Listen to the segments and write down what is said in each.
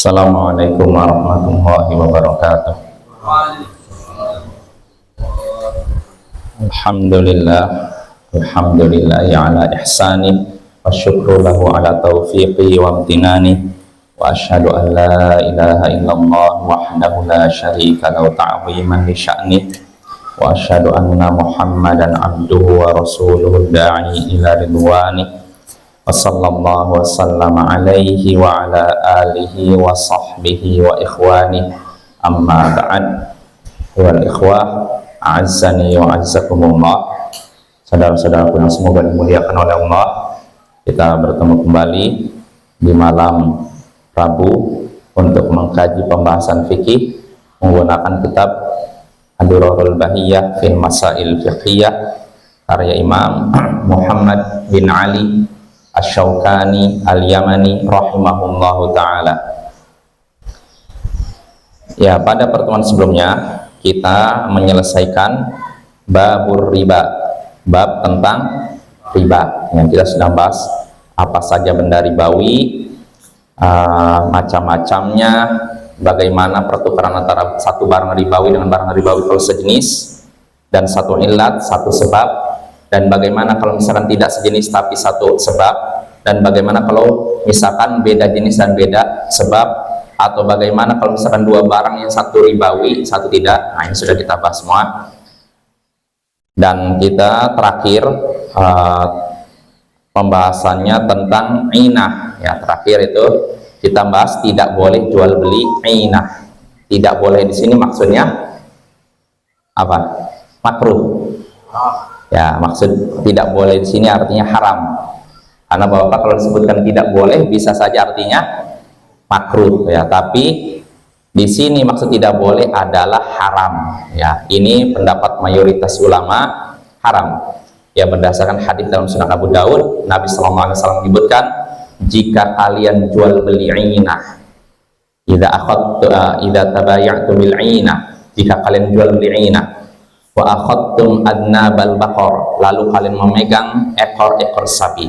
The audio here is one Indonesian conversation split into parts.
Assalamualaikum warahmatullahi wabarakatuh. Alhamdulillah, alhamdulillahi ala ihsani wa syukru lahu ala taufiqi wa amtinani wa asyhadu an la ilaha illallah wahdahu la syarika lahu ta'ziman li sya'ni wa asyhadu anna muhammadan abduhu wa rasuluhu da'i ila ridwani wa sallallahu wa sallama alaihi wa ala alihi wa sahbihi wa ikhwani amma ba'd. Wal ikhwah a'azzani wa a'azzakumullah, saudara-saudaraku yang semoga dimuliakan oleh Allah, kita bertemu kembali di malam Rabu untuk mengkaji pembahasan fikih menggunakan kitab Ad-Durarul Bahiyah fil Masail Fiqhiyah karya Imam Muhammad bin Ali Asy-Syaukani Al-Yamani rahimahullahu ta'ala. Ya, pada pertemuan sebelumnya kita menyelesaikan babur riba, bab tentang riba, yang kita sudah bahas apa saja benda ribawi, macam-macamnya, bagaimana pertukaran antara satu barang ribawi dengan barang ribawi kalau sejenis, dan satu ilat, satu sebab, dan bagaimana kalau misalkan tidak sejenis tapi satu sebab, dan bagaimana kalau misalkan beda jenis dan beda sebab, atau bagaimana kalau misalkan dua barang yang satu ribawi satu tidak. Nah, ini sudah kita bahas semua. Dan kita terakhir pembahasannya tentang inah, ya. Terakhir itu kita bahas tidak boleh jual beli inah. Tidak boleh di sini maksudnya apa? Makruh. Ya, maksud tidak boleh di sini artinya haram. Karena Bapak kalau disebutkan tidak boleh bisa saja artinya makruh, ya. Tapi di sini maksud tidak boleh adalah haram, ya. Ini pendapat mayoritas ulama, haram. Ya, berdasarkan hadis dalam Sunan Abu Daud, Nabi sallallahu alaihi wasallam menyebutkan, jika kalian jual beli inah, idza tabaya'tum bil inah, jika kalian jual beli inah, wa akhadtum adnabal baqar, lalu kalian memegang ekor-ekor sapi,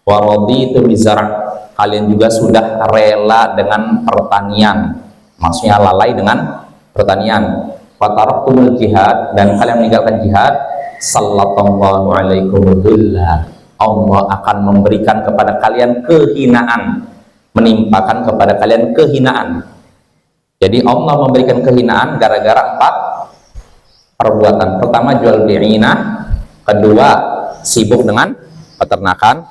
wa raditu bizar', kalian juga sudah rela dengan pertanian, maksudnya lalai dengan pertanian, wa taraktumul jihad, dan kalian meninggalkan jihad, sallallahu alaikum dhullah, Allah akan memberikan kepada kalian kehinaan, menimpakan kepada kalian kehinaan. Jadi Allah memberikan kehinaan gara-gara 4 perbuatan. Pertama jual beli inah, kedua sibuk dengan peternakan,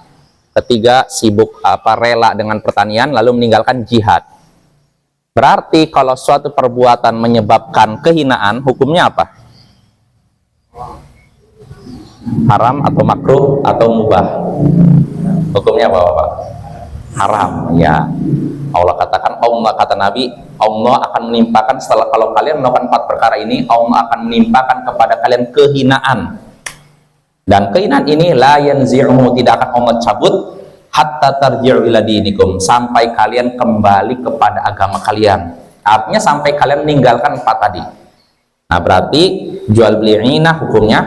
ketiga sibuk rela dengan pertanian, lalu meninggalkan jihad. Berarti kalau suatu perbuatan menyebabkan kehinaan, hukumnya apa? Haram atau makruh atau mubah? Hukumnya apa, Bapak? Haram, ya. Allah katakan, Allah kata Nabi, Allah akan menimpakan setelah kalau kalian melakukan 4 perkara ini, Allah akan menimpakan kepada kalian kehinaan. Dan kehinaan ini la yanzi'uhu, tidak akan Allah cabut hatta tarji'u ila dinikum, sampai kalian kembali kepada agama kalian. Artinya sampai kalian meninggalkan 4 tadi. Nah, berarti jual beli inah hukumnya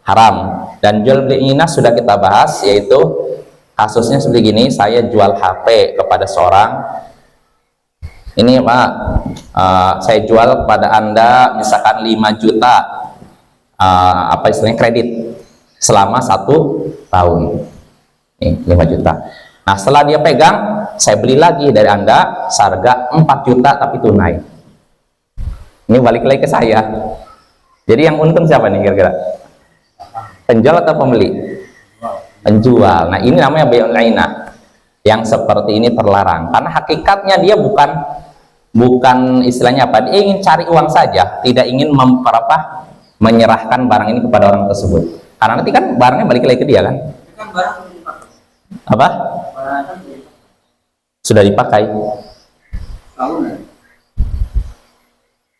haram. Dan jual beli inah sudah kita bahas, yaitu kasusnya seperti gini, saya jual HP kepada seorang, ini Pak, saya jual kepada Anda misalkan 5 juta apa istilahnya kredit selama 1 tahun, nih 5 juta. Nah, setelah dia pegang, saya beli lagi dari Anda seharga 4 juta tapi tunai. Ini balik lagi ke saya. Jadi yang untung siapa nih kira-kira? Penjual atau pembeli? Penjual. Nah, ini namanya bai'ul ainah. Yang seperti ini terlarang karena hakikatnya dia bukan istilahnya apa, dia ingin cari uang saja, tidak ingin menyerahkan barang ini kepada orang tersebut, karena nanti kan barangnya balik lagi ke dia kan. Apa? Sudah dipakai.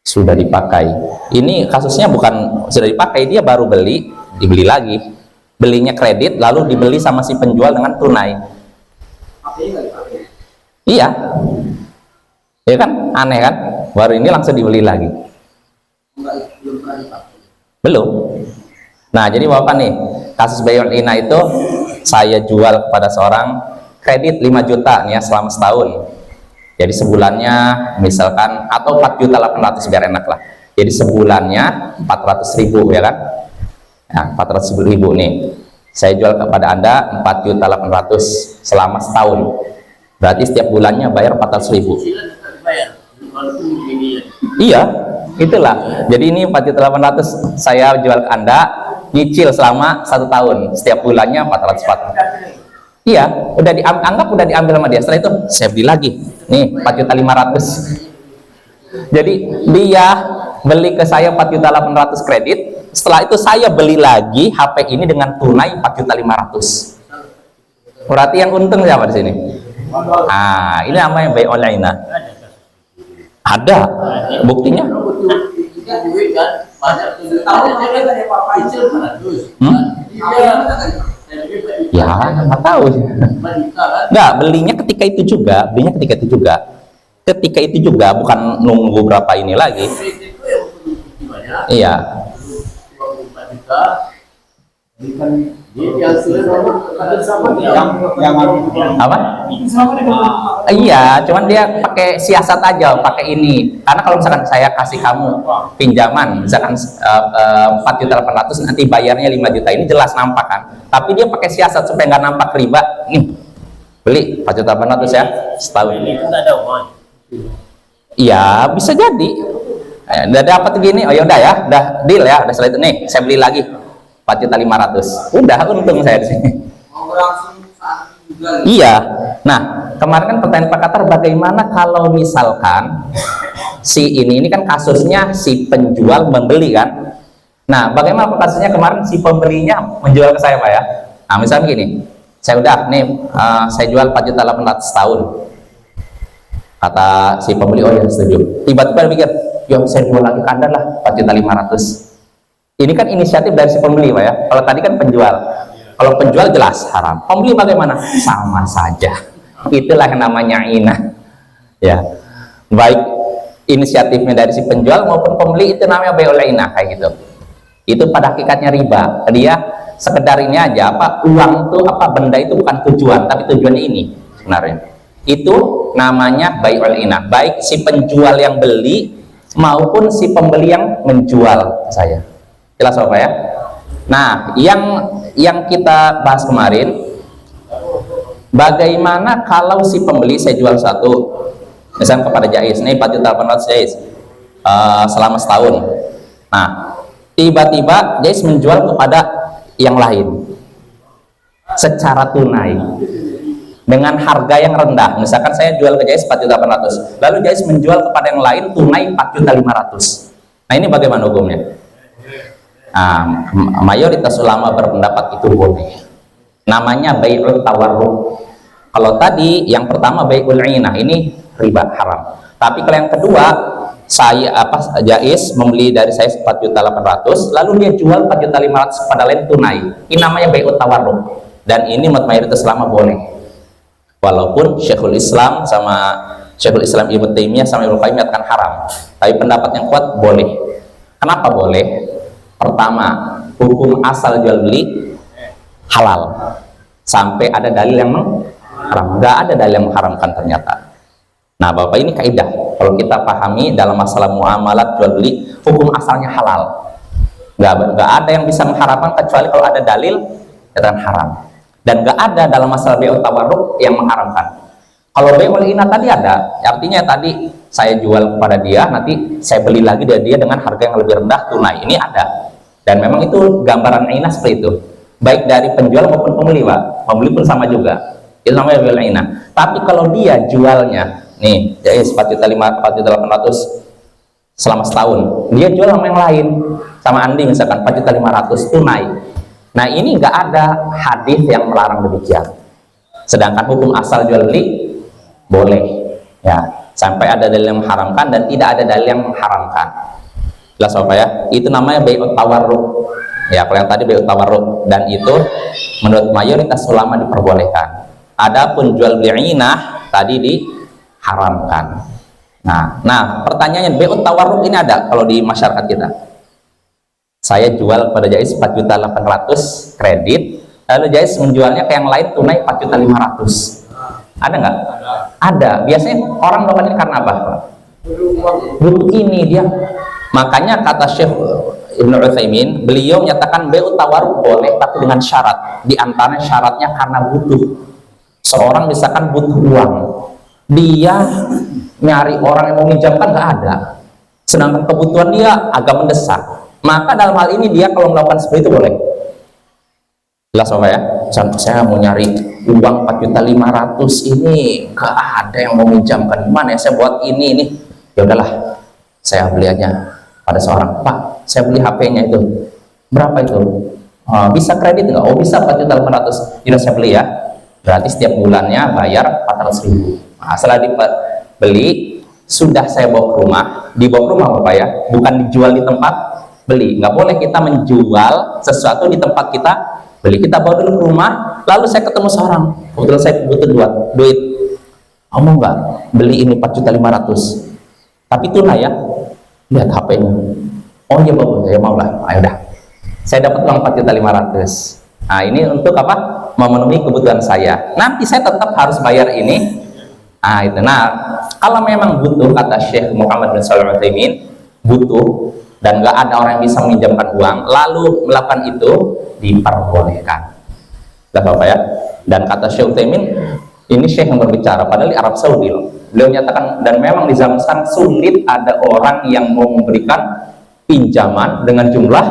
Sudah dipakai. Ini kasusnya bukan sudah dipakai, dia baru beli, dibeli lagi. Belinya kredit lalu dibeli sama si penjual dengan tunai. Iya. Ya kan, aneh kan? Baru ini langsung dibeli lagi. Belum. Nah, jadi Bapak nih, kasus bai'ul inah itu saya jual kepada seorang kredit 5 juta nih ya selama setahun. Jadi sebulannya misalkan, atau 4.800.000 biar enak lah. Jadi sebulannya 400.000 ya kan? Nah, 400.000 nih. Saya jual kepada Anda 4.800.000 selama setahun. Berarti setiap bulannya bayar 400.000. Iya, itulah. Jadi ini 4.800.000 saya jual ke Anda, nyicil selama 1 tahun. Setiap bulannya 440. Iya, udah anggap udah diambil sama dia. Setelah itu saya beli lagi. Nih 4.500.000. Jadi dia beli ke saya 4.800.000 kredit. Setelah itu saya beli lagi HP ini dengan tunai 4.500.000. Berarti yang untung siapa di sini? Ah, ini namanya bay online. Ada buktinya. Ya, nggak tahu. Nggak, belinya ketika itu juga. Ketika itu juga, bukan nunggu berapa ini lagi. Iya. Apa? Iya, cuman dia pakai siasat aja, pakai ini. Karena kalau misalkan saya kasih kamu pinjaman, misalkan 4.800.000, nanti bayarnya 5 juta, ini jelas nampak kan. Tapi dia pakai siasat supaya nggak nampak riba. Beli 4.800.000 ya setahun. Iya, bisa jadi. Udah dapat gini, oh yaudah ya, udah deal ya, udah setelah itu nih, saya beli lagi 4.500.000. Udah untung saya di sini. Iya. Nah, kemarin kan pertanyaan Pak Katar, bagaimana kalau misalkan si ini kan kasusnya si penjual membeli kan. Nah, bagaimana kasusnya kemarin si pembelinya menjual ke saya Pak ya. Nah, misalnya gini, saya udah nih saya jual 4.800.000 setahun. Kata si pembeli, oh ya setuju. Tiba-tiba dia pikir, yuk saya jual lagi ke Anda lah 4.500.000. Ini kan inisiatif dari si pembeli Pak ya. Kalau tadi kan penjual. Kalau penjual jelas haram. Pembeli bagaimana? Sama saja. Itulah yang namanya inah. Ya. Baik inisiatifnya dari si penjual maupun pembeli, itu namanya bai'ul inah kayak gitu. Itu pada hakikatnya riba. Dia sekedar ini aja, apa uang itu, apa benda itu bukan tujuan, tapi tujuannya ini sebenarnya. Itu namanya bai'ul inah. Baik si penjual yang beli maupun si pembeli yang menjual saya. Jelas Bapak ya? Nah, yang kita bahas kemarin, bagaimana kalau si pembeli saya jual satu, misalnya kepada Jais, nih 4.800.000 Jais, selama setahun. Nah, tiba-tiba Jais menjual kepada yang lain secara tunai dengan harga yang rendah. Misalkan saya jual ke Jais 4.800.000, lalu Jais menjual kepada yang lain tunai 4.500.000. Nah, ini bagaimana hukumnya? Nah, mayoritas ulama berpendapat itu boleh. Namanya bai'ul tawarruk. Kalau tadi yang pertama bai'ul inah, ini riba haram. Tapi kalau yang kedua, saya Jais membeli dari saya 4.800.000, lalu dia jual 4.500.000 kepada lain tunai. Ini namanya bai'ul tawarruk. Dan ini mayoritas ulama boleh. Walaupun Syekhul Islam Ibnu Taimiyah sama Ibnu Qayyim mengatakan haram. Tapi pendapat yang kuat boleh. Kenapa boleh? Pertama, hukum asal jual beli halal sampai ada dalil yang mengharam. Nggak ada dalil yang mengharamkan ternyata. Nah Bapak, ini kaidah kalau kita pahami dalam masalah muamalat jual beli, hukum asalnya halal. Nggak ada yang bisa mengharamkan kecuali kalau ada dalil yang haram. Dan nggak ada dalam masalah bai'ut tawarruk yang mengharamkan. Kalau bai'ul inah tadi ada, artinya tadi saya jual kepada dia, nanti saya beli lagi dari dia dengan harga yang lebih rendah tunai. Ini ada. Dan memang itu gambaran inah seperti itu. Baik dari penjual maupun pembeli Pak. Pembeli pun sama juga. Itu namanya bai'ul inah. Tapi kalau dia jualnya, nih, jadi 4.800.000 selama setahun. Dia jual sama yang lain. Sama Andi misalkan 4.500.000 tunai. Nah, ini nggak ada hadis yang melarang demikian. Sedangkan hukum asal jual beli boleh. Ya. Sampai ada dalil yang mengharamkan dan tidak ada dalil yang mengharamkan. Jelas Bapak ya? Itu namanya bai'ut tawarruk. Ya, kalau yang tadi bai'ut tawarruk, dan itu menurut mayoritas ulama diperbolehkan. Adapun jual beli inah tadi diharamkan. Nah, pertanyaannya, bai'ut tawarruk ini ada kalau di masyarakat kita. Saya jual kepada Jais 4.800.000 kredit, lalu Jais menjualnya ke yang lain tunai 4.500.000. Ada nggak? Ada. Biasanya orang melakukan ini karena apa? Butuh ini dia. Makanya kata Syekh Ibnu Utsaimin, beliau menyatakan bai'ut tawarruk boleh tapi dengan syarat. Di antara syaratnya karena butuh. Seorang misalkan butuh uang, dia nyari orang yang mau minjamkan nggak ada, sedangkan kebutuhan dia agak mendesak, maka dalam hal ini dia kalau melakukan seperti itu boleh. Jelas Bapak ya? Contoh, saya mau nyari uang 4.500.000 ini nggak ada yang mau minjamkan, gimana ya, saya buat ini ya udahlah saya beli aja pada seorang, Pak saya beli HP-nya itu berapa itu, bisa kredit nggak? Oh bisa 4.500.000, tidak saya beli ya, berarti setiap bulannya bayar 400.000. Nah, setelah dibeli sudah saya bawa ke rumah, dibawa ke rumah Bapak ya, bukan dijual di tempat beli. Nggak boleh kita menjual sesuatu di tempat kita beli. Kita bawa dulu ke rumah, lalu saya ketemu seorang, kebetulan saya butuh duit, kamu nggak beli ini 4.500.000 tapi tunai ya, lihat HP-nya, oh iya bagus, ya mau lah, ayo dah, saya dapat uang 4.500.000. Nah ini untuk apa? Memenuhi kebutuhan saya, nanti saya tetap harus bayar ini. Nah itu, nah kalau memang butuh, kata Syekh Muhammad bin Shalih Al-Utsaimin, butuh dan nggak ada orang yang bisa meminjamkan uang, lalu melakukan itu diperbolehkan. Bapak ya. Dan kata Syekh Utsaimin, ini Syekh yang berbicara, padahal di Arab Saudi loh. Beliau menyatakan, dan memang di zaman sekarang sulit ada orang yang mau memberikan pinjaman dengan jumlah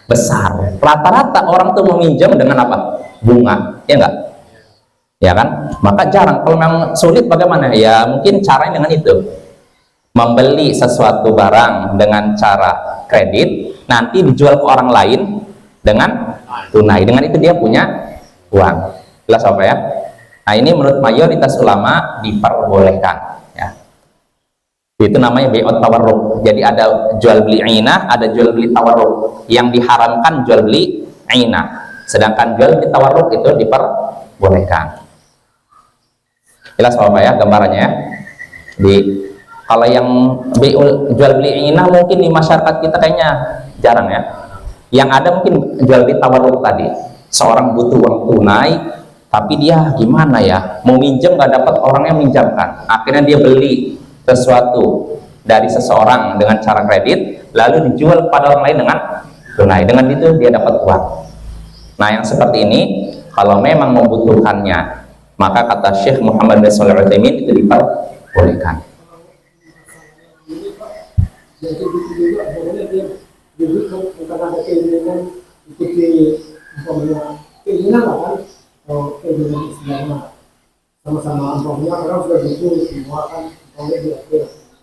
besar. Rata-rata orang tuh meminjam dengan apa? Bunga, ya enggak? Ya kan? Maka jarang. Kalau memang sulit bagaimana? Ya mungkin caranya dengan itu, membeli sesuatu barang dengan cara kredit, nanti dijual ke orang lain dengan tunai. Dengan itu dia punya uang. Jelas apa ya? Nah ini menurut mayoritas ulama diperbolehkan ya. Itu namanya bai'ut tawarruk. Jadi ada jual beli ainah, ada jual beli tawarruk. Yang diharamkan jual beli ainah, sedangkan jual beli tawarruk itu diperbolehkan. Jelas Bapak ya gambarannya ya. Kalau yang jual beli ainah mungkin di masyarakat kita kayaknya jarang ya. Yang ada mungkin jual beli tawarruk tadi. Seorang butuh uang tunai, tapi dia gimana ya, mau minjem nggak dapat orang yang minjamkan, akhirnya dia beli sesuatu dari seseorang dengan cara kredit, lalu dijual kepada orang lain dengan tunai. Dengan itu dia dapat uang. Nah yang seperti ini kalau memang membutuhkannya, maka kata Syekh Muhammad bin Shalih Al-Utsaimin itu diperbolehkan. Keinginan lah kan, kalau keinginan istilahnya sama-sama ampaunya orang sudah butuh semua kan, ampaunya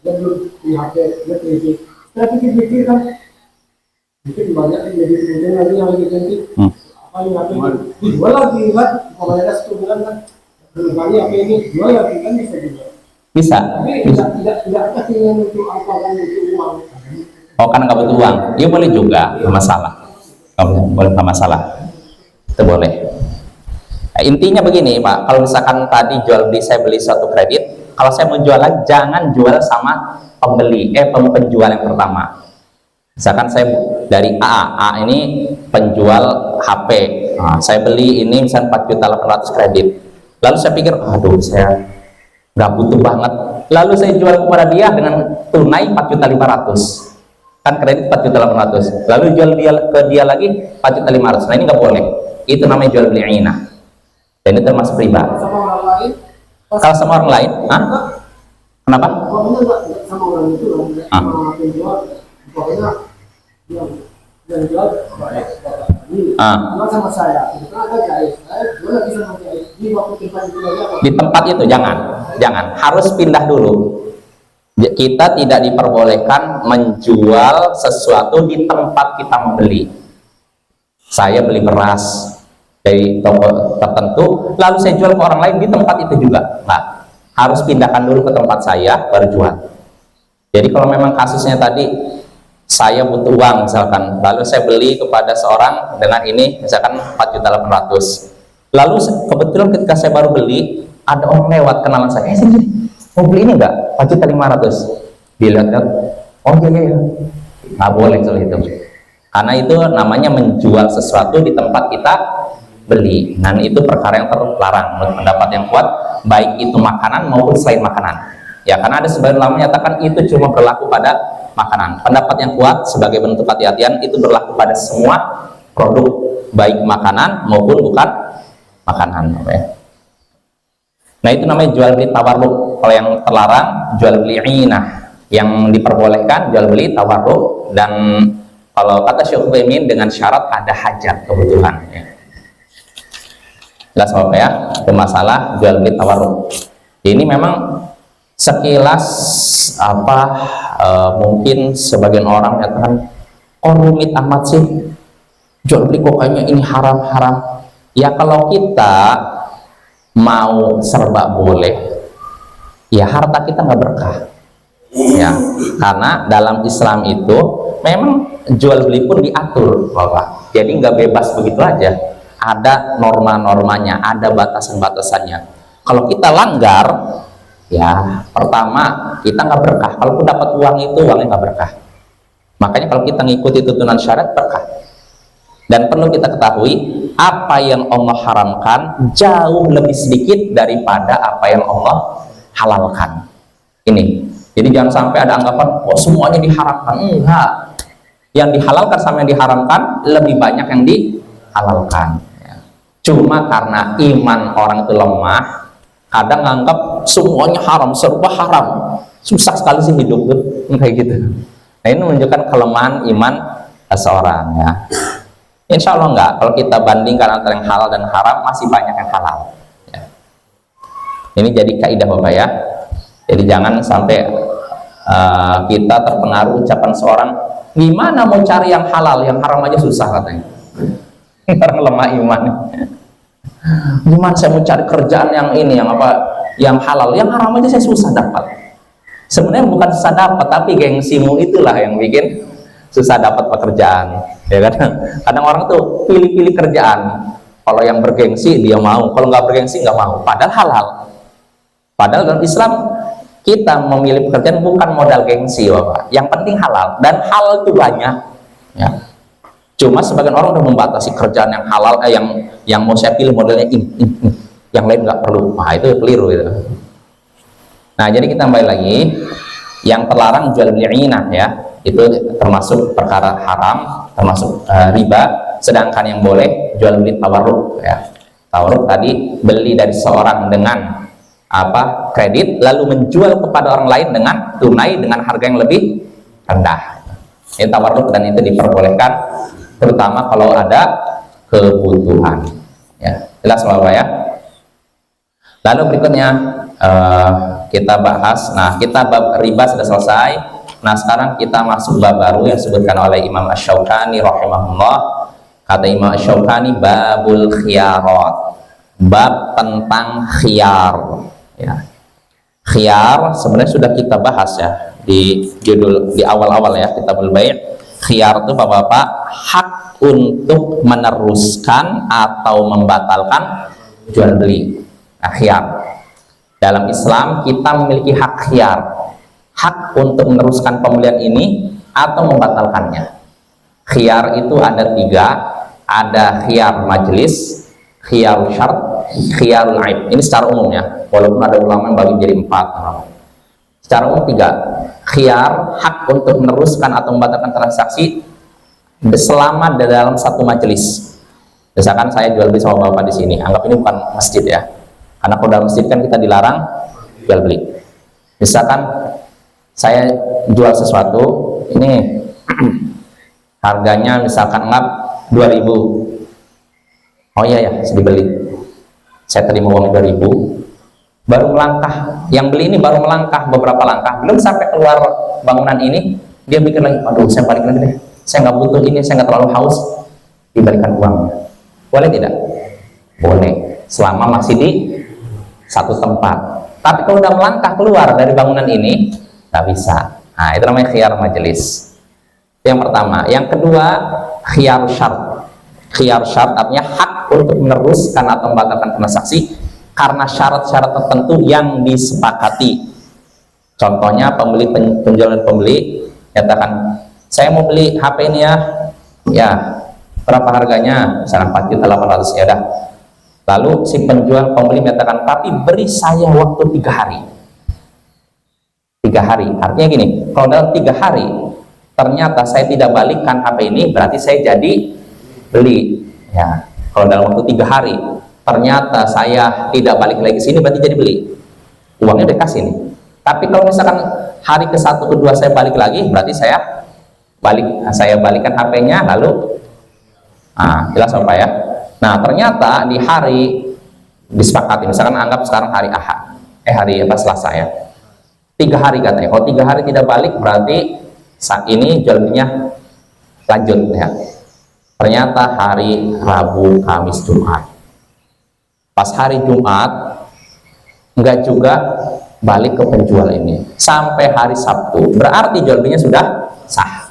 dia belum punya HP, dia kredit, saya pikir-pikir kan mungkin banyak yang jadi kemudian lagi yang lebih cantik apa yang HP ini dijual lagi kan, kalau ada 1 bulan kan belum kali HP ini jual lagi kan bisa juga bisa, tapi tidak ada keinginan untuk apa kan, untuk uang. Oh karena nggak butuh uang, ya boleh juga, nggak masalah. Boleh, nggak masalah, itu boleh. Nah, intinya begini Pak, kalau misalkan tadi jual beli, saya beli suatu kredit, kalau saya mau jual lagi jangan jual sama penjual yang pertama. Misalkan saya dari A ini penjual HP, nah, saya beli ini misalnya 4.800.000 kredit, lalu saya pikir aduh saya nggak butuh banget, lalu saya jual kepada dia dengan tunai 4.500.000, kan kredit 4.800.000, lalu jual ke dia lagi 4.500.000. Nah ini nggak boleh, itu namanya jual beli ainah dan itu termasuk riba. Sama orang lain? Kalau sama orang lain, kenapa? Pokoknya enggak sama orang itu kan, sama penjual, pokoknya yang jual jual sama saya, itu kan ada jahit, saya jual lagi sama jahit di waktu tempat itu lagi apa? Di tempat itu jangan, harus pindah dulu. Kita tidak diperbolehkan menjual sesuatu di tempat kita membeli. Saya beli beras dari toko tertentu, lalu saya jual ke orang lain di tempat itu juga. Nah, harus pindahkan dulu ke tempat saya baru jual. Jadi kalau memang kasusnya tadi saya butuh uang misalkan, lalu saya beli kepada seorang dengan ini misalkan 4.800.000, lalu kebetulan ketika saya baru beli ada orang lewat kenalan saya, sini mau beli ini enggak 4.500.000, dilihat-lihat, oh iya nggak boleh soal itu, karena itu namanya menjual sesuatu di tempat kita beli. Dan itu perkara yang terlarang menurut pendapat yang kuat, baik itu makanan maupun selain makanan. Ya, karena ada sebagian ulama menyatakan itu cuma berlaku pada makanan. Pendapat yang kuat sebagai bentuk hati-hatian itu berlaku pada semua produk, baik makanan maupun bukan makanan. Ya. Nah, itu namanya jual beli tawarruk. Kalau yang terlarang jual beli inah, yang diperbolehkan jual beli tawarruk, dan kalau kata Syekh Utsaimin dengan syarat ada hajat, kebutuhan. Ya. Jelas apa ya? Itu masalah jual beli tawarruk. Ini memang sekilas mungkin sebagian orang mengatakan, oh rumit amat sih jual beli kok kayaknya ini haram-haram. Ya kalau kita mau serba boleh, ya harta kita nggak berkah. Ya, karena dalam Islam itu memang jual beli pun diatur, Bapak. Jadi nggak bebas begitu aja. Ada norma-normanya, ada batasan-batasannya. Kalau kita langgar, ya pertama kita nggak berkah. Kalaupun dapat uang itu uangnya nggak berkah. Makanya kalau kita ngikuti tuntunan syariat berkah. Dan perlu kita ketahui, apa yang Allah haramkan jauh lebih sedikit daripada apa yang Allah halalkan. Ini. Jadi jangan sampai ada anggapan, oh semuanya diharamkan. Enggak. Yang dihalalkan sama yang diharamkan lebih banyak yang dihalalkan. Ya. Cuma karena iman orang itu lemah, kadang nganggap semuanya haram, serba haram. Susah sekali sih hidup tuh, kayak gitu. Nah, ini menunjukkan kelemahan iman seseorang, ya. Insya Allah enggak. Kalau kita bandingkan antara yang halal dan haram, masih banyak yang halal. Ya. Ini jadi kaidah Bapak ya. Jadi jangan sampai kita terpengaruh ucapan seorang, gimana mau cari yang halal, yang haram aja susah katanya. Orang lemah iman. Gimana saya mau cari kerjaan yang ini, yang apa, yang halal, yang haram aja saya susah dapat. Sebenarnya bukan susah dapat, tapi gengsimu itulah yang bikin susah dapat pekerjaan. Ya kadang orang tuh pilih-pilih kerjaan. Kalau yang bergengsi dia mau, kalau nggak bergengsi nggak mau. Padahal halal. Padahal dalam Islam kita memilih pekerjaan bukan modal gengsi, Bapak. Yang penting halal, dan halal itu banyak. Ya. Cuma sebagian orang udah membatasi kerjaan yang halal, yang mau saya pilih modelnya ini. Yang lain nggak perlu. Nah itu keliru itu. Nah jadi kita kembali lagi, yang terlarang jual beli inah ya, itu termasuk perkara haram, termasuk riba. Sedangkan yang boleh jual beli tawarruk ya. Tawarruk tadi beli dari seorang dengan kredit, lalu menjual kepada orang lain dengan tunai dengan harga yang lebih rendah. Ini tawarruk, dan itu diperbolehkan terutama kalau ada kebutuhan. Ya, jelas Bapak ya. Lalu berikutnya kita bahas. Nah, kita bab riba sudah selesai. Nah, sekarang kita masuk bab baru yang disebutkan oleh Imam Asy-Syaukani rahimahullah. Kata Imam Asy-Syaukani, babul khiyarat. Bab tentang khiyar. Ya. Khiyar sebenarnya sudah kita bahas ya di judul di awal-awal ya, Kitabul Bai'. Khiyar itu Bapak-bapak hak untuk meneruskan atau membatalkan jual beli. Nah, khiyar. Dalam Islam kita memiliki hak khiyar, hak untuk meneruskan pembelian ini atau membatalkannya. Khiyar itu ada 3, ada khiyar majelis, khiyar syart, khiyarul aib. Ini secara umum ya, walaupun ada ulama yang bagi jadi 4. Secara umum 3. Khiyar, hak untuk meneruskan atau membatalkan transaksi selama dalam satu majelis. Misalkan saya jual beli sama Bapak di sini, anggap ini bukan masjid ya. Karena kalau dalam masjid kan kita dilarang jual beli. Misalkan saya jual sesuatu, ini harganya misalkan anggap 2.000. Oh iya ya, saya dibeli. Saya terima uang 2.000. Baru melangkah, yang beli ini baru melangkah beberapa langkah, belum sampai keluar bangunan ini, dia mikir lagi, aduh saya balik lagi deh, saya nggak butuh ini, saya nggak terlalu haus, dibalikan uangnya. Boleh tidak? Boleh, selama masih di satu tempat. Tapi kalau udah melangkah keluar dari bangunan ini, nggak bisa. Nah itu namanya khiyar majelis. Yang pertama. Yang kedua, khiyar syart. Khiyar syart artinya hak untuk meneruskan atau membatalkan transaksi karena syarat-syarat tertentu yang disepakati. Contohnya penjual dan pembeli nyatakan, saya mau beli HP ini ya, berapa harganya? Misalkan 4.800.000, ya udah. Lalu si pembeli menyatakan, tapi beri saya waktu 3 hari. 3 hari, artinya gini, kalau dalam 3 hari ternyata saya tidak balikkan HP ini, berarti saya jadi beli. Ya, kalau dalam waktu 3 hari ternyata saya tidak balik lagi ke sini, berarti jadi beli. Uangnya dikasih nih. Tapi kalau misalkan hari ke-1, ke-2 saya balik lagi, berarti saya balikkan HP-nya, lalu jelas apa ya. Nah, ternyata di hari disepakati, misalkan anggap sekarang hari Ahad, hari Selasa ya, 3 hari katanya. Kalau 3 hari tidak balik, berarti saat ini jual belinya lanjut ya. Ternyata hari Rabu, Kamis, Jumat. Pas hari Jumat enggak juga balik ke penjual ini sampai hari Sabtu, berarti jual belinya sudah sah.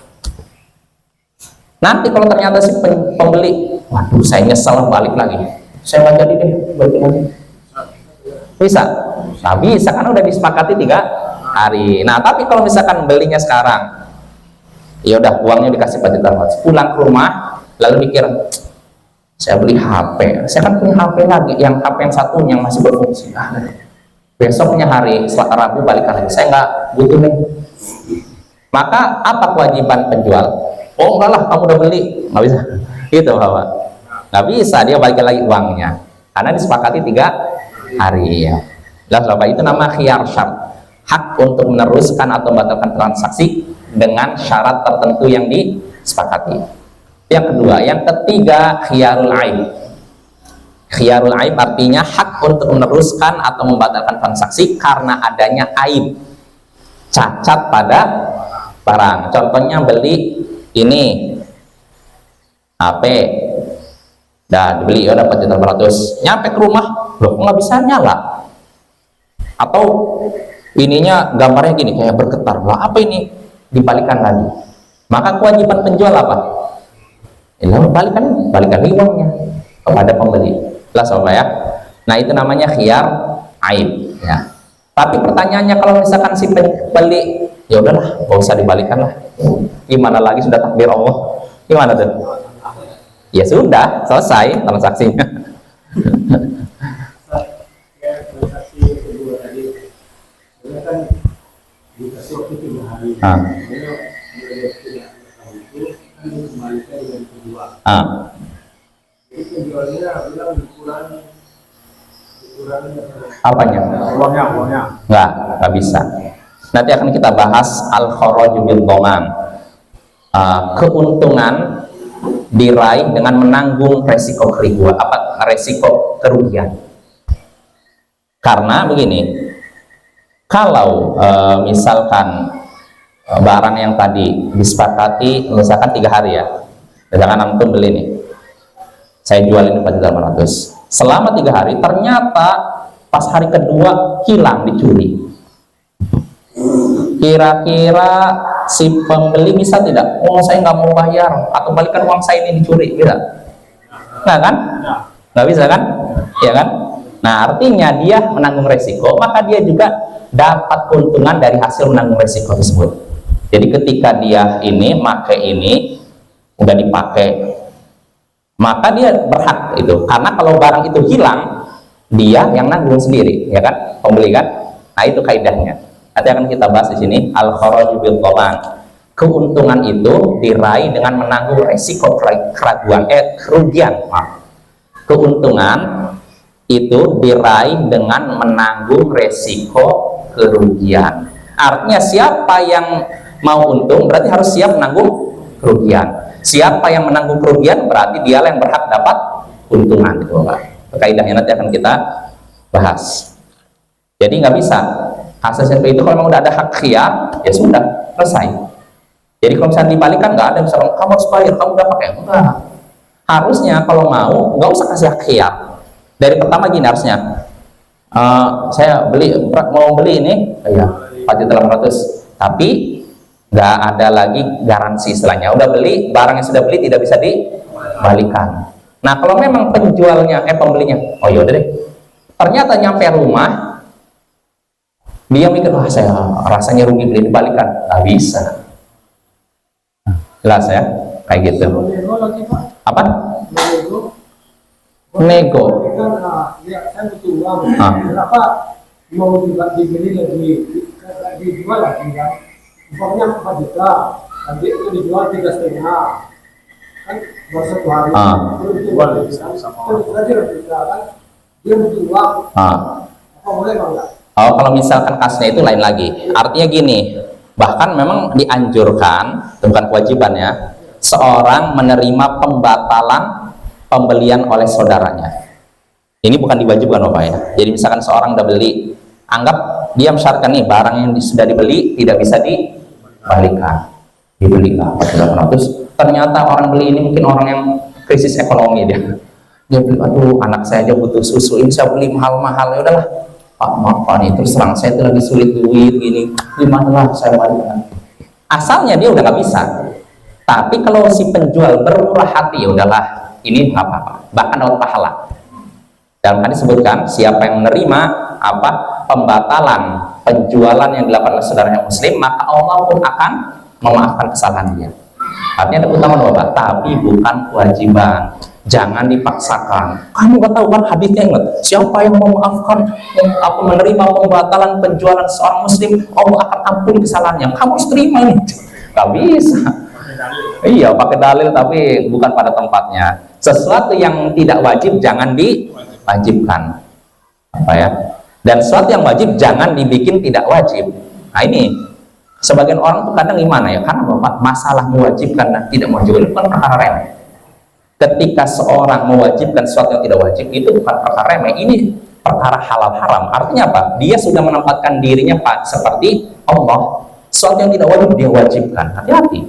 Nanti kalau ternyata si pembeli, waduh saya nyesel balik lagi, saya nggak jadi deh balik lagi, bisa? Nah bisa, kan udah disepakati 3 hari. Nah tapi kalau misalkan belinya sekarang, ya udah uangnya dikasih 4.800.000, pulang ke rumah lalu mikir, saya beli HP, saya kan punya HP lagi, yang HP yang satu yang masih berfungsi, besoknya hari Rabu balikan lagi, saya nggak butuh nih. Maka apa kewajiban penjual? Oh enggak lah, kamu udah beli, nggak bisa gitu Bapak, nggak bisa, dia balikin lagi uangnya karena disepakati 3 hari ya. Jelas Bapak, itu nama khiyar syart, hak untuk meneruskan atau membatalkan transaksi dengan syarat tertentu yang disepakati. Yang kedua, yang ketiga, khiyarul aib. Khiyarul aib artinya hak untuk meneruskan atau membatalkan transaksi karena adanya aib, cacat pada barang. Contohnya beli ini HP, dah dibeli, ya dapat 400, nyampe ke rumah, loh nggak bisa nyala, atau ininya gambarnya gini kayak bergetar, lah apa ini, dibalikan lagi. Maka kewajiban penjual apa? Balikan uangnya kepada pembeli. Jelas Bapak ya. Nah itu namanya khiyar aib ya. Tapi pertanyaannya, kalau misalkan si pembeli, ya udahlah nggak usah dibalikan lah, gimana lagi, sudah takdir Allah, gimana tuh? Ya sudah, selesai transaksinya. Transaksi kedua tadi, kan dikasih waktu 3 hari. Kembalikan dengan kedua. Jadi penjualnya bilang dikurangi Apanya? Uangnya. Nggak bisa. Nanti akan kita bahas al-kharaju bil dhaman, keuntungan diraih dengan menanggung resiko kerugian. Karena begini, kalau misalkan barang yang tadi disepakati misalkan 3 hari ya, misalkan antum beli nih, saya jual ini 4.800.000, selama 3 hari ternyata pas hari kedua hilang, dicuri, kira-kira si pembeli bisa tidak? Oh saya nggak mau bayar, atau balikan uang saya ini dicuri, bisa? Nggak kan? Nggak bisa kan? Ya kan? Nah artinya dia menanggung resiko, maka dia juga dapat keuntungan dari hasil menanggung resiko tersebut. Jadi ketika dia ini pakai ini udah dipakai, maka dia berhak itu, karena kalau barang itu hilang dia yang nanggung sendiri, ya kan, pembeli kan. Nah itu kaidahnya, nanti akan kita bahas di sini, al kharaju bil dhaman, keuntungan itu diraih dengan menanggung resiko kerugian. Keuntungan itu diraih dengan menanggung resiko kerugian. Artinya siapa yang mau untung berarti harus siap menanggung kerugian. Siapa yang menanggung kerugian berarti dialah yang berhak dapat keuntungan. Itu kaidahnya nanti akan kita bahas. Jadi nggak bisa kasus seperti itu, kalau memang udah ada hak khiyar ya sudah selesai. Jadi kalau misalnya dibalikan, nggak ada misalnya kamu harus bayar, kamu udah pakai, enggak. Harusnya kalau mau nggak usah kasih hak khiyar. Dari pertama gini harusnya, saya mau beli ini ya 4.800.000, tapi nggak ada lagi garansi istilahnya, udah beli, barang yang sudah beli tidak bisa dibalikan. Nah kalau memang penjualnya pembelinya, oh yaudah deh, ternyata nyampe rumah dia mikir, wah saya rasanya rugi beli, dibalikan, nggak bisa. Jelas ya, kayak gitu. Apa? Nego. Nego. Kan, ya, saya butuh uang. Ah. Kenapa mau dibeli lagi, dijual lagi kan? Umpamanya 4 juta, nanti itu dijual 3,5. Kan baru 1 hari. Ah. Terus dijual lagi kan? Terus aja juta kan? Dia butuh uang. Apa boleh bang? Oh, kalau misalkan kasnya itu lain lagi. Artinya gini, bahkan memang dianjurkan, bukan kewajiban ya, seorang menerima pembatalan pembelian oleh saudaranya. Ini bukan diwajibkan Bapak ya. Jadi misalkan seorang udah beli, anggap dia mensyaratkan nih barang yang sudah dibeli tidak bisa dibalikan. Dibelikan. Terus ternyata orang beli ini mungkin orang yang krisis ekonomi dia. Dia beli, aduh anak saya aja butuh susu, ini saya beli mahal-mahal, ya udahlah. Pak, maaf Pak, nih terus terang saya itu lagi sulit duit gini, gimana lah saya balikan. Asalnya dia udah nggak bisa. Tapi kalau si penjual bermurah hati, ya udahlah, ini nggak apa-apa, bahkan dapat pahala. Dalam hadis disebutkan siapa yang menerima pembatalan penjualan yang dilakukan oleh saudaranya muslim, maka Allah pun akan memaafkan kesalahan dia. Artinya ada keutamaan Bapak, tapi bukan kewajiban. Jangan dipaksakan. Kamu nggak tahu kan hadisnya, ingat, siapa yang memaafkan menerima pembatalan penjualan seorang muslim, Allah akan ampuni kesalahannya. Kamu harus terima ini. Nggak bisa. Iya, pakai dalil tapi bukan pada tempatnya. Sesuatu yang tidak wajib jangan diwajibkan. Apa ya? Dan sesuatu yang wajib jangan dibikin tidak wajib. Nah ini sebagian orang tuh kadang gimana ya? Karena Bapak masalah mewajibkan dan tidak mewajibkan itu bukan perkara remeh. Ketika seorang mewajibkan sesuatu yang tidak wajib, itu bukan perkara remeh, ini perkara halal haram. Artinya apa? Dia sudah menempatkan dirinya seperti Allah. Sesuatu yang tidak wajib dia wajibkan. Hati-hati.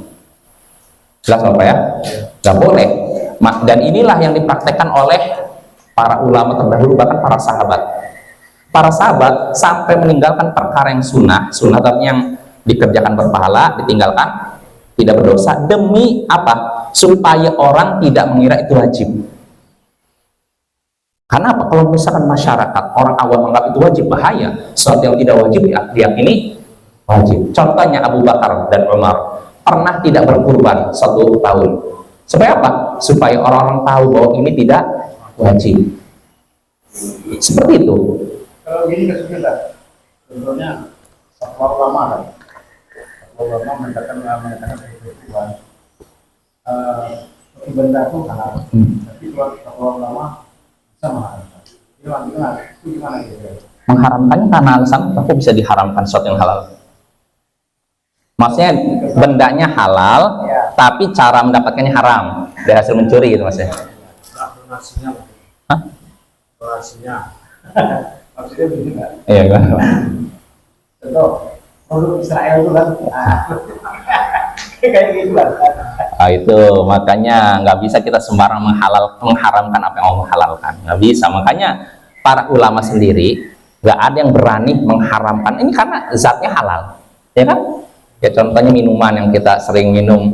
Jelas Bapak ya? Gak boleh. Dan inilah yang dipraktekkan oleh para ulama terdahulu, bahkan para sahabat. Para sahabat sampai meninggalkan perkara yang sunnah tapi yang dikerjakan berpahala, ditinggalkan tidak berdosa, demi apa? Supaya orang tidak mengira itu wajib. Karena apa? Kalau misalkan masyarakat, orang awam menganggap itu wajib, bahaya. Sesuatu yang tidak wajib diyakini wajib. Contohnya Abu Bakar dan Umar pernah tidak berkurban 1 tahun. Supaya apa? Supaya orang-orang tahu bahwa ini tidak wajib. Seperti itu. Kalau gini kesulitan, contohnya fatwa ulama kan, fatwa ulama mengatakan kehidupan benda itu halal, tapi kalau fatwa ulama bisa mengharamkan. Itu gimana gitu? Mengharamkannya karena alasan aku bisa diharamkan sesuatu yang halal. Maksudnya bendanya halal, Ya. tapi cara mendapatkannya haram dari hasil mencuri gitu maksudnya. Donasinya, Hah? donasinya, maksudnya begini nggak? Iya gimana? Contoh, produk Israel itu kan, kayak gitu lah. Nah, itu makanya nggak bisa kita sembarang mengharamkan apa yang Allah halalkan, nggak bisa. Makanya para ulama sendiri nggak ada yang berani mengharamkan ini karena zatnya halal, ya kan? Ya contohnya minuman yang kita sering minum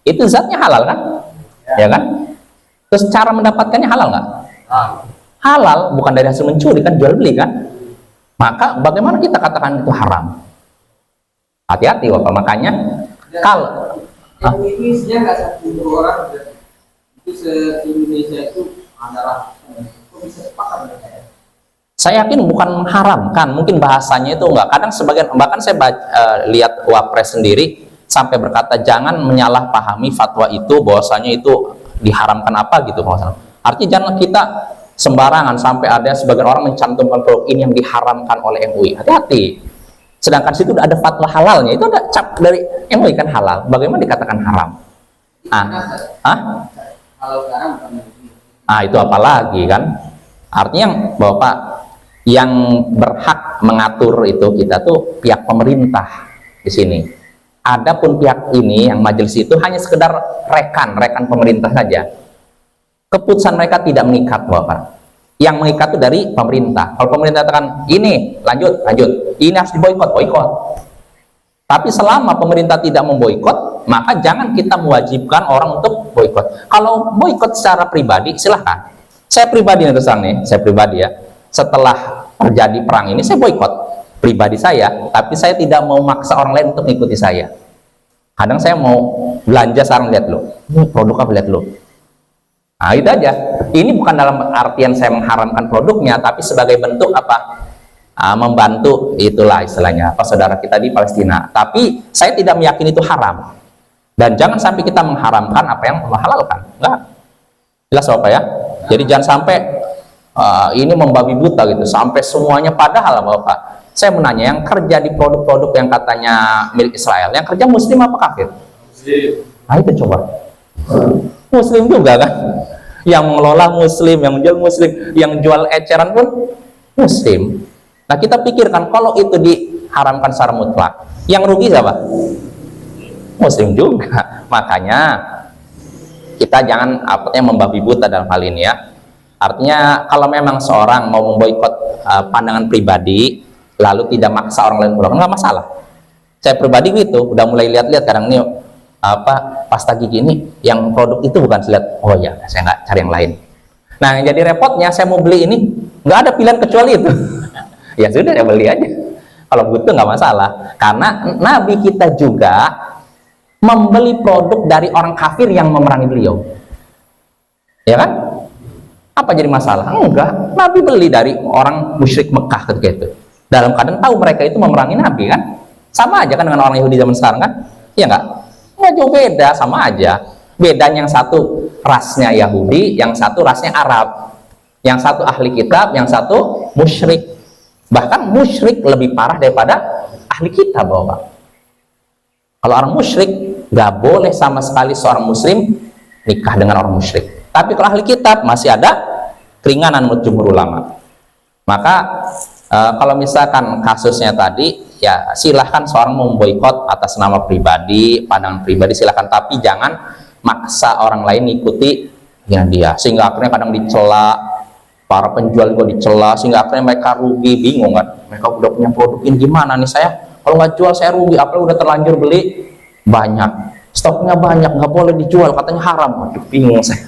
itu zatnya halal kan, ya kan? Terus cara mendapatkannya halal nggak? Halal, bukan dari hasil mencuri kan, jual beli kan? Maka bagaimana kita katakan itu haram? Hati-hati Bapak. Makanya kalau ini isinya nggak 1 orang, itu se-Indonesia itu adalah kok bisa sepakat mereka ya? saya yakin bukan mengharamkan, mungkin bahasanya itu enggak. Kadang sebagian, bahkan saya lihat Wapres sendiri sampai berkata jangan menyalahpahami fatwa itu bahwasanya itu diharamkan apa gitu. Artinya jangan kita sembarangan sampai ada sebagian orang mencantumkan produk ini yang diharamkan oleh MUI. Hati-hati. Sedangkan situ ada fatwa halalnya, itu ada cap dari MUI kan halal. Bagaimana dikatakan haram? Kalau sekarang bukan Itu apalagi kan? Artinya Bapak yang berhak mengatur itu kita tuh pihak pemerintah di sini. Adapun pihak ini yang majelis itu hanya sekedar rekan pemerintah saja. Keputusan mereka tidak mengikat Bapak. Yang mengikat itu dari pemerintah. Kalau pemerintah katakan ini lanjut, ini harus diboikot. Tapi selama pemerintah tidak memboikot, maka jangan kita mewajibkan orang untuk boikot. Kalau boikot secara pribadi silahkan. Saya pribadi ya. Setelah terjadi perang ini saya boikot pribadi saya, tapi saya tidak mau maksa orang lain untuk mengikuti saya. Kadang saya mau belanja sekarang, lihat lo, ini produk apa, lihat lo, Nah, itu aja. Ini bukan dalam artian saya mengharamkan produknya, tapi sebagai bentuk apa? Membantu, itulah istilahnya apa, saudara kita di Palestina. Tapi saya tidak meyakini itu haram. Dan jangan sampai kita mengharamkan apa yang Allah halalkan. Enggak. Jelas Bapak ya? Jadi jangan sampai ini membabi buta gitu, sampai semuanya. Padahal Bapak, saya menanya, yang kerja di produk-produk yang katanya milik Israel, yang kerja muslim apa kafir? Muslim. Nah itu coba. Muslim juga kan? Yang mengelola muslim, yang menjual muslim, yang jual eceran pun muslim. Nah kita pikirkan, kalau itu diharamkan secara mutlak, yang rugi siapa? Muslim juga. Makanya kita jangan membabi buta dalam hal ini ya. Artinya kalau memang seorang mau memboikot pandangan pribadi, lalu tidak maksa orang lain pulang, nggak masalah. Saya pribadi gitu, udah mulai lihat-lihat kadang ini pasta gigi ini yang produk itu bukan, saya lihat, oh ya saya nggak cari yang lain. Nah yang jadi repotnya, saya mau beli ini nggak ada pilihan kecuali itu. Ya sudah, ya beli aja. Kalau butuh nggak masalah, karena Nabi kita juga membeli produk dari orang kafir yang memerangi beliau, ya kan? Apa jadi masalah? Enggak, Nabi beli dari orang musyrik Mekah ketika itu, dalam keadaan tahu mereka itu memerangi Nabi kan? Sama aja kan dengan orang Yahudi zaman sekarang kan? Iya nggak? Nggak jauh beda, sama aja. Bedanya yang satu rasnya Yahudi, yang satu rasnya Arab, yang satu ahli kitab, yang satu musyrik. Bahkan musyrik lebih parah daripada ahli kitab, Bapak. Kalau orang musyrik nggak boleh sama sekali seorang muslim nikah dengan orang musyrik. Tapi kalau ahli kitab masih ada keringanan menurut jumhur ulama. Maka kalau misalkan kasusnya tadi, ya silahkan seorang memboikot atas nama pribadi, pandangan pribadi silahkan, tapi jangan maksa orang lain ngikuti ya dia, sehingga akhirnya kadang dicela, para penjual juga dicela, sehingga akhirnya mereka rugi, bingung kan, mereka udah punya produk ini gimana nih saya, kalau nggak jual saya rugi, apalagi udah terlanjur beli banyak, stoknya banyak, nggak boleh dijual, katanya haram. Waduh, bingung saya.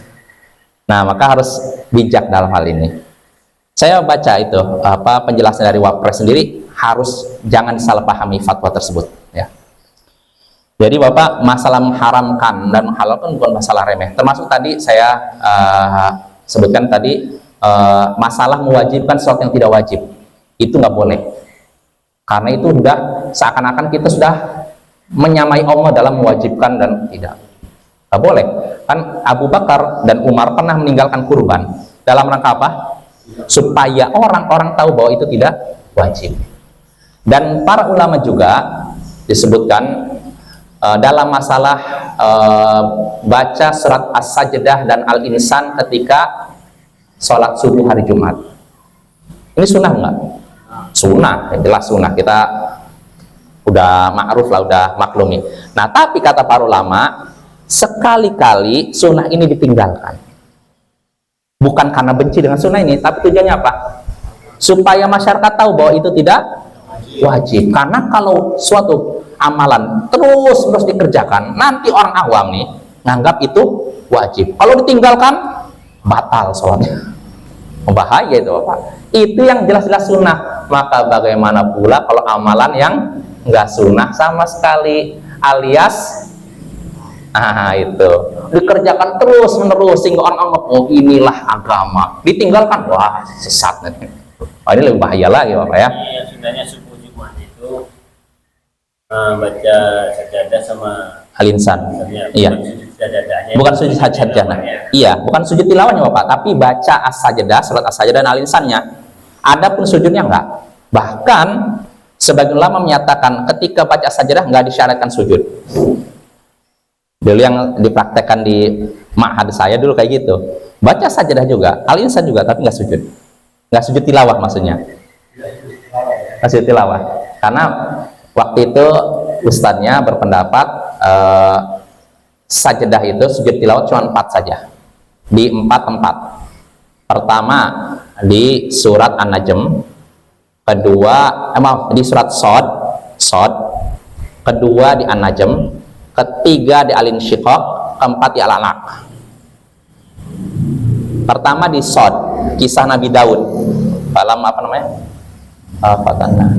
Nah maka harus bijak dalam hal ini. Saya baca itu penjelasan dari Wapres sendiri, harus jangan disalahpahami fatwa tersebut ya. Jadi Bapak, masalah mengharamkan dan menghalalkan bukan masalah remeh. Termasuk tadi saya sebutkan tadi, masalah mewajibkan sesuatu yang tidak wajib, itu nggak boleh, karena itu sudah seakan-akan kita sudah menyamai Allah dalam mewajibkan dan tidak. Nggak boleh kan. Abu Bakar dan Umar pernah meninggalkan kurban dalam rangka apa? Supaya orang-orang tahu bahwa itu tidak wajib. Dan para ulama juga disebutkan dalam masalah baca surat As-Sajdah dan Al-Insan ketika sholat subuh hari Jumat. Ini sunnah enggak? Sunnah, ya jelas sunnah, kita udah ma'ruf lah, udah maklumi. Nah tapi kata para ulama, sekali-kali sunnah ini ditinggalkan, bukan karena benci dengan sunnah ini, tapi tujuannya apa? Supaya masyarakat tahu bahwa itu tidak wajib. Karena kalau suatu amalan terus dikerjakan, nanti orang awam nih nganggap itu wajib, kalau ditinggalkan batal sholatnya. Bahaya itu Bapak. Itu yang jelas-jelas sunnah. Maka bagaimana pula kalau amalan yang nggak sunnah sama sekali, alias itu dikerjakan terus menerus sehingga orang anggap, oh inilah agama, ditinggalkan, wah sesat nih. Oh, ini lebih bahaya lagi Bapak ya. Iya, sebenarnya subuh Jumat itu baca sajadah sama Al-Insan. Iya. Sajadahnya. Bukan sujud sajadah. Iya, bukan sujud tilawahnya Bapak, tapi baca as-sajadah, salat as-sajadah dan al-insannya. Adapun sujudnya enggak. Bahkan sebagian ulama menyatakan ketika baca as-sajadah enggak disyaratkan sujud. Dulu yang dipraktekkan di ma'had saya dulu kayak gitu. Baca sajadah juga, al-insan juga, tapi enggak sujud. Enggak sujud tilawah maksudnya. Enggak sujud tilawah. Karena waktu itu ustadznya berpendapat sajadah itu sujud tilawah cuma 4 saja, di 4 tempat. Pertama di surat An-Najm, kedua di surat Shad, kedua di An-Najm, ketiga di Al-Insyiqaq, keempat di Al-Alaq. Pertama di Shad, kisah Nabi Daud, dalam apa namanya? Fatana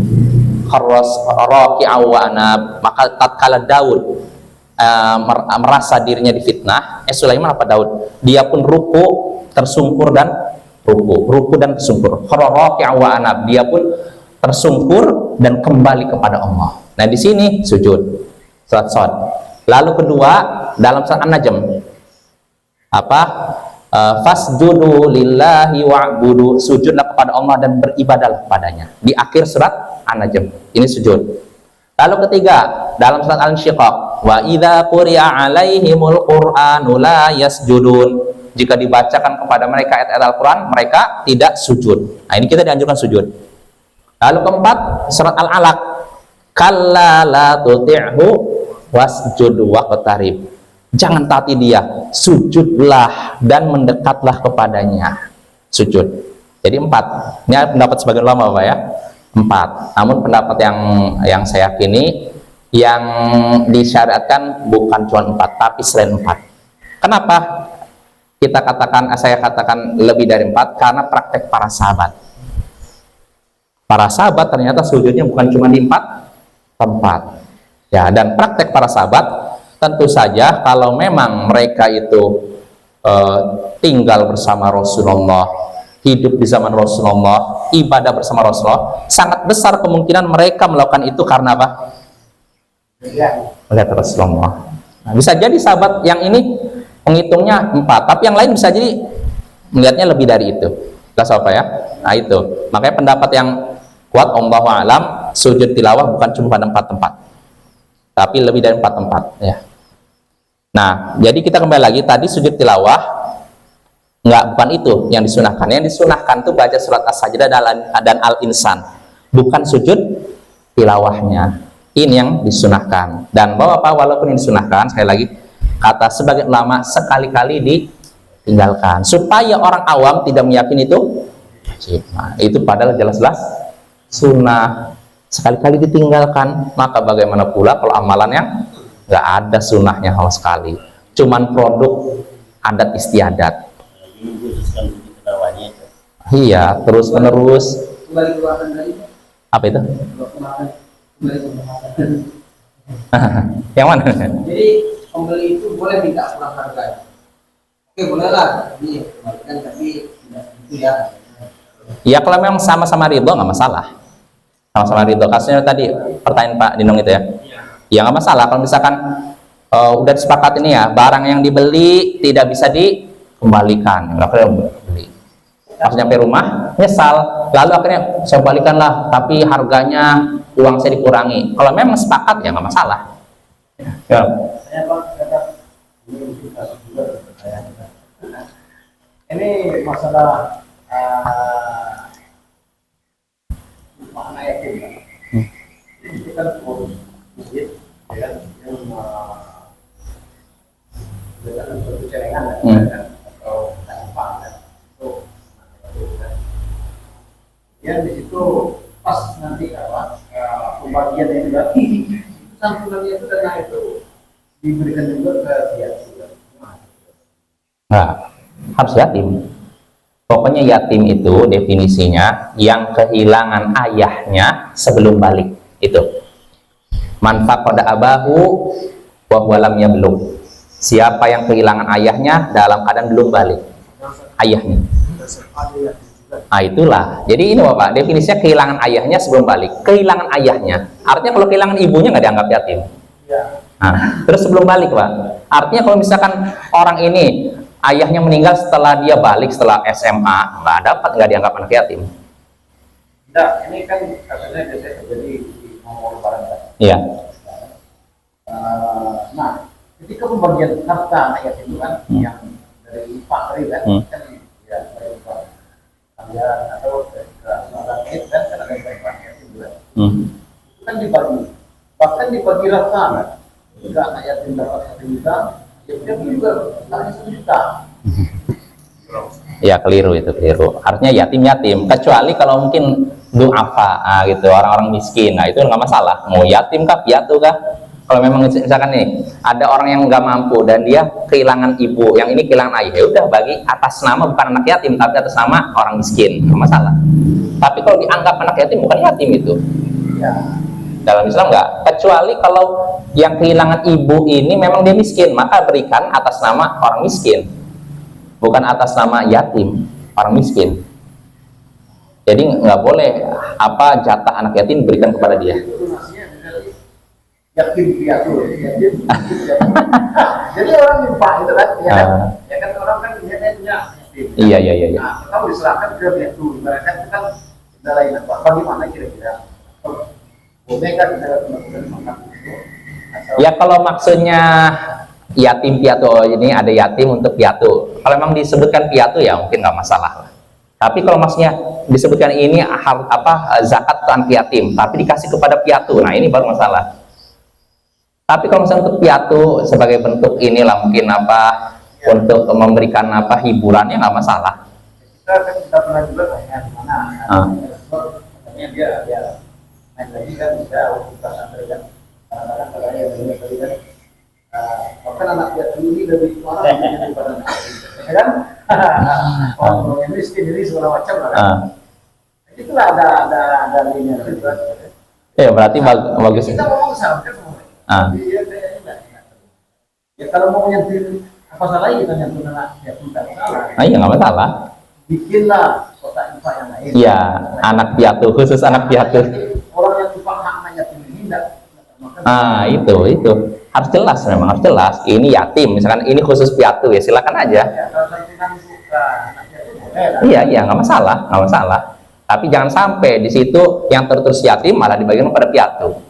kharras raki'an wa anab. Maka tatkala Daud merasa dirinya difitnah, Sulaiman apa Daud? Dia pun ruku, tersungkur dan ruku dan tersungkur. Wa anab, dia pun tersungkur dan kembali kepada Allah. Nah di sini sujud surat Shad. Lalu kedua dalam surat An-Najm apa? Fasjudu lillahi wa'budu, sujudlah kepada Allah dan beribadahlah kepadanya. Di akhir surat An-Najm ini sujud. Lalu ketiga dalam surat Al-Insyiqaq, wa idza quri'a 'alaihimul qur'anu la yasjudun, jika dibacakan kepada mereka ayat-ayat Al-Quran mereka tidak sujud. Nah ini kita dianjurkan sujud. Lalu keempat surat Al-Alaq, kalla la tuti'hu wasjud waqtarib, jangan taati dia, sujudlah dan mendekatlah kepadanya. Sujud. Jadi 4. Ini pendapat sebagian ulama Bapak ya. 4. Namun pendapat yang saya yakini yang disyariatkan bukan cuma 4 tapi selain 4. Kenapa saya katakan lebih dari 4? Karena praktek para sahabat. Para sahabat ternyata sujudnya bukan cuma di 4 tempat. Ya, dan praktek para sahabat tentu saja kalau memang mereka itu tinggal bersama Rasulullah, hidup di zaman Rasulullah, ibadah bersama Rasulullah, sangat besar kemungkinan mereka melakukan itu karena apa? Melihat Rasulullah. Nah, bisa jadi sahabat yang ini menghitungnya 4, tapi yang lain bisa jadi melihatnya lebih dari itu. Jelas apa ya? Nah itu, makanya pendapat yang kuat Allahu a'lam, sujud tilawah bukan cuma pada 4 tempat, tapi lebih dari 4 tempat ya. Nah, jadi kita kembali lagi tadi sujud tilawah bukan itu yang disunahkan. Yang disunahkan itu baca surat As-Sajdah dan Al-Insan, bukan sujud tilawahnya. Ini yang disunahkan. Dan Bapak walaupun ini disunahkan, sekali lagi kata sebagai ulama sekali-kali ditinggalkan supaya orang awam tidak meyakini itu wajib. Nah, itu padahal jelas-jelas sunnah, sekali-kali ditinggalkan. Maka bagaimana pula kalau amalannya nggak ada sunnahnya sama sekali, cuman produk adat istiadat. Iya, terus menerus. Apa itu? Yang mana? Jadi pembeli itu boleh minta kurang harga. Oke, bolehlah dikembalikan, tapi tidak itu ya. Ya kalau memang sama-sama ridho nggak masalah. Sama-sama ridho. Kasusnya tadi pertanyaan Pak Dinong itu ya. Ya nggak masalah kalau misalkan udah disepakati ini ya, barang yang dibeli tidak bisa dikembalikan, nggak perlu beli. Pas nyampe rumah nyesal, lalu akhirnya saya balikanlah, tapi harganya uang saya dikurangi. Kalau memang sepakat ya nggak masalah. Ya. Ini masalah makna yakin kan? Ini kan masjid ya, yang berdasarkan suatu celengan atau tanpa itu ya di situ pas nanti apa pembagian yang berarti santunannya itu dana itu diberikan juga ke yatim. Nah, harus yatim. Pokoknya yatim itu definisinya yang kehilangan ayahnya sebelum balik. Itu man faqada abahu wa huwa lam yablugh. Siapa yang kehilangan ayahnya dalam keadaan belum balik, ayahnya. Ah itulah. Jadi ini Bapak, definisinya kehilangan ayahnya sebelum balik. Kehilangan ayahnya, artinya kalau kehilangan ibunya nggak dianggap yatim. Nah, terus sebelum balik Pak, artinya kalau misalkan orang ini ayahnya meninggal setelah dia balik, setelah SMA, nggak dianggap anak yatim. Tidak, ini kan katanya biasanya terjadi di nomor lebaran. Iya. Nah, ketika pembagian harta anak yatim itu kan yang dari Pak Tri kan, kan ya dari Pak Ambilan atau dari seorang itu kan karena dari Pak yatim juga. Itu kan dibagi, bahkan dibagi rata kan. Jika anak yatim dapat 1 juta, ya juga hanya 1 juta. Ya keliru itu, keliru. Artinya yatim kecuali kalau mungkin du'afa gitu, orang-orang miskin. Nah itu nggak masalah, mau yatim kah piatu kah. Kalau memang misalkan nih ada orang yang nggak mampu dan dia kehilangan ibu, yang ini kehilangan ayah, ya udah bagi atas nama bukan anak yatim tapi atas nama orang miskin, nggak masalah. Tapi kalau dianggap anak yatim bukan yatim itu. Ya, Dalam Islam enggak, kecuali kalau yang kehilangan ibu ini memang dia miskin, maka berikan atas nama orang miskin, bukan atas nama yatim, orang miskin. Jadi nggak boleh apa jatah anak yatim diberikan kepada dia. Itu maksudnya dari yatim piatu, yatim. Jadi orang nyumpah itu kan, ya kan? Ya kan orang kan dia punya yatim. Iya. Nah, kita mau diserahkan ke piatu, ibaratnya itu kan ada lain apa? Bagaimana kira-kira? Boleh kan kita melakukan makan itu? Ya kalau maksudnya yatim piatu, ini ada yatim untuk piatu. Kalau memang disebutkan piatu ya mungkin nggak masalah. Tapi kalau maksudnya disebutkan ini zakat ke anak yatim, tapi dikasih kepada piatu, nah ini baru masalah. Tapi kalau misalnya untuk piatu sebagai bentuk inilah mungkin untuk memberikan hiburannya nggak masalah. Kita pernah juga tanya di mana? Katanya dia main lagi kan bisa kita sampaikan kadang-kadang yang tadi kan bahkan anak piatu ini lebih mahal daripada anak yatim, ya kan? Orang yang miskin ini segala macam lah kan? Itulah ada linknya juga. Ya berarti bagus. Kita ngomong sama semua. Ya kalau mau nyentuh apa salahnya kita nyentuh anak yatim tak salah. Iya nggak masalah. Bikinlah kotak infak yang lain. Iya, anak piatu, khusus anak piatu. Orang yang infak anak yatim ini tidak. Itu harus jelas, memang harus jelas. Ini yatim, misalkan ini khusus piatu ya silakan aja. Ya, kalau santunan suka anak yatim boleh lah. Iya nggak masalah. Tapi jangan sampai di situ yang terus yatim malah dibagikan kepada piatu.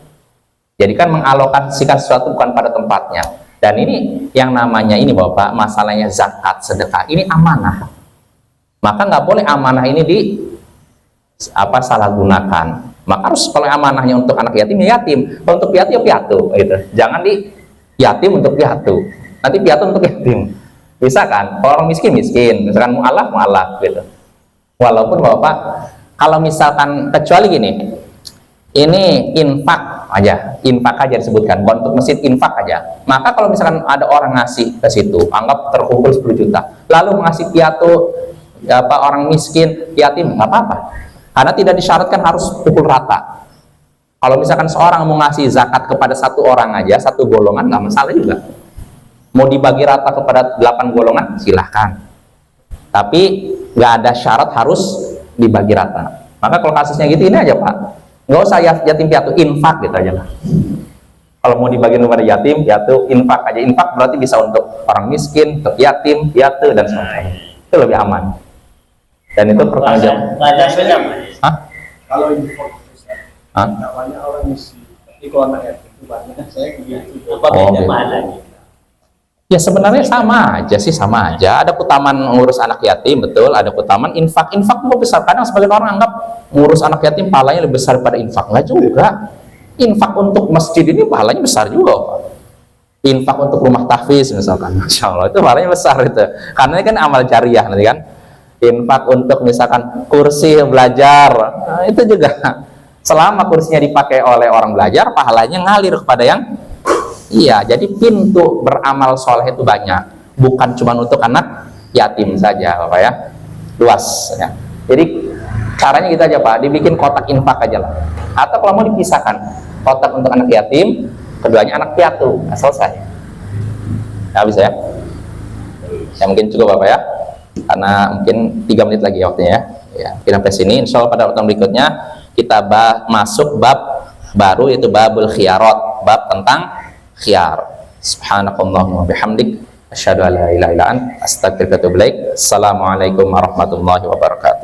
Jadi kan mengalokasikan sesuatu bukan pada tempatnya. Dan ini yang namanya ini Bapak, masalahnya zakat, sedekah, ini amanah. Maka nggak boleh amanah ini salah gunakan. Maka harus kalau amanahnya untuk anak yatim ya yatim, kalau untuk piatu ya piatu gitu. Jangan di yatim untuk piatu, nanti piatu untuk yatim. Bisa kan? Kalau orang miskin, misalkan mu'alaf gitu. Walaupun Bapak kalau misalkan kecuali gini, ini infak aja disebutkan, bukan untuk masjid, infak aja. Maka kalau misalkan ada orang ngasih ke situ, anggap terkumpul 10 juta, lalu ngasih piatu orang miskin, yatim, nggak apa-apa, karena tidak disyaratkan harus pukul rata. Kalau misalkan seorang mau ngasih zakat kepada satu orang aja, satu golongan, nggak masalah juga. Mau dibagi rata kepada 8 golongan, silahkan. Tapi nggak ada syarat harus dibagi rata. Maka kalau kasusnya gitu, ini aja Pak, nggak usah yatim piatu, infak gitu aja lah. Kalau mau dibagi kepada yatim piatu, infak aja. Infak berarti bisa untuk orang miskin, untuk yatim piatu dan sebagainya. Itu lebih aman. Dan itu pertanggung jawab. Kalau infak nggak banyak orang misi, tapi kalau anak yatim itu banyak. Saya begitu. Apa beda gitu? Ya sebenarnya sama aja. Ada keutamaan ngurus anak yatim, betul. Ada keutamaan infak mau besar. Kadang sebagian orang anggap ngurus anak yatim pahalanya lebih besar daripada infak. Nggak juga. Infak untuk masjid ini pahalanya besar juga Pak. Infak untuk rumah tahfiz misalkan, Masya Allah, itu pahalanya besar itu. Karena ini kan amal jariah nanti kan. Infak untuk misalkan kursi belajar, nah, itu juga selama kursinya dipakai oleh orang belajar, pahalanya ngalir kepada yang jadi pintu beramal soleh itu banyak, bukan cuma untuk anak yatim saja Bapak ya, luas ya. Jadi caranya kita aja Pak, dibikin kotak infak aja lah, atau kalau mau dipisahkan kotak untuk anak yatim, keduanya anak piatu, nah, selesai ya, bisa ya mungkin cukup Bapak ya, karena mungkin 3 menit lagi waktunya ya. Kita sampai sini, insya Allah pada waktu berikutnya kita masuk bab baru, yaitu babul khiyarat, bab tentang khiyar. Subhanakallahumma bihamdik, asyhadu an la ilaha illa anta, astaghfiruka wa atubu ilaik. Assalamualaikum warahmatullahi wabarakatuh.